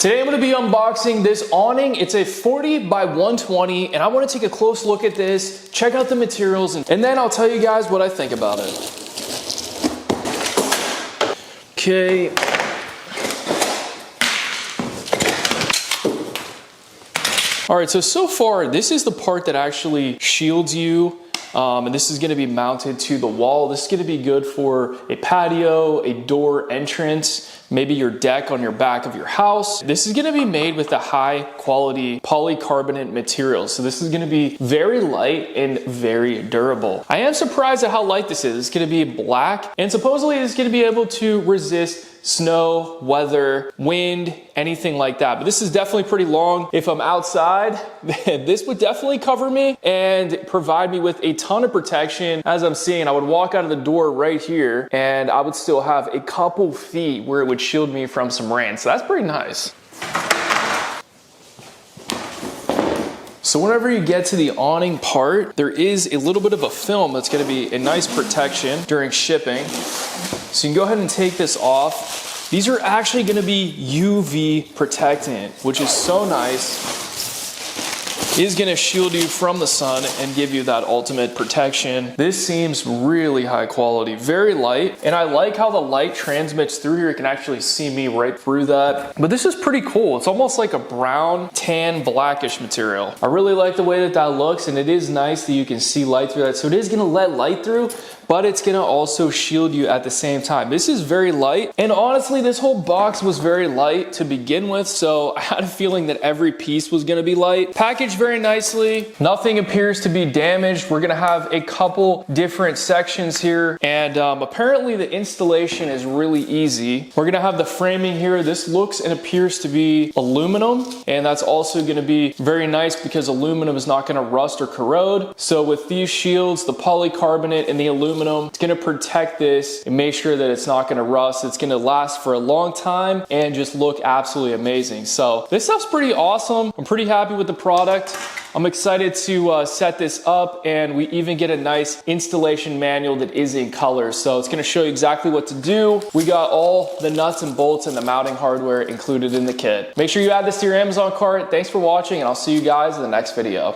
Today I'm going to be unboxing this awning. It's a 40 by 120 and I want to take a close look at this, check out the materials, and then I'll tell you guys what I think about it. Okay. All right, so far this is the part that actually shields you. And this is going to be mounted to the wall. This is going to be good for a patio, a door entrance, maybe your deck on your back of your house. This is going to be made with a high quality polycarbonate material. So this is going to be very light and very durable. I am surprised at how light this is. It's going to be black and supposedly it's going to be able to resist snow, weather, wind, anything like that. But this is definitely pretty long. If I'm outside, this would definitely cover me and provide me with a ton of protection. As I'm seeing, I would walk out of the door right here and I would still have a couple feet where it would shield me from some rain. So that's pretty nice. So whenever you get to the awning part, there is a little bit of a film that's going to be a nice protection during shipping. So you can go ahead and take this off. These are actually going to be UV protectant, which is so nice. It is going to shield you from the sun and give you that ultimate protection. This seems really high quality, very light, and I like how the light transmits through here. You can actually see me right through that. But this is pretty cool. It's almost like a brown, tan, blackish material. I really like the way that that looks, and it is nice that you can see light through that. So it is going to let light through, but it's gonna also shield you at the same time. This is very light, and honestly, this whole box was very light to begin with, so I had a feeling that every piece was gonna be light. Packaged very nicely, nothing appears to be damaged. We're gonna have a couple different sections here, and apparently the installation is really easy. We're gonna have the framing here. This looks and appears to be aluminum, and that's also gonna be very nice because aluminum is not gonna rust or corrode. So with these shields, the polycarbonate and the aluminum, it's going to protect this and make sure that it's not going to rust. It's going to last for a long time and just look absolutely amazing. So this stuff's pretty awesome. I'm pretty happy with the product. I'm excited to set this up, and we even get a nice installation manual that is in color. So it's going to show you exactly what to do. We got all the nuts and bolts and the mounting hardware included in the kit. Make sure you add this to your Amazon cart. Thanks for watching, and I'll see you guys in the next video.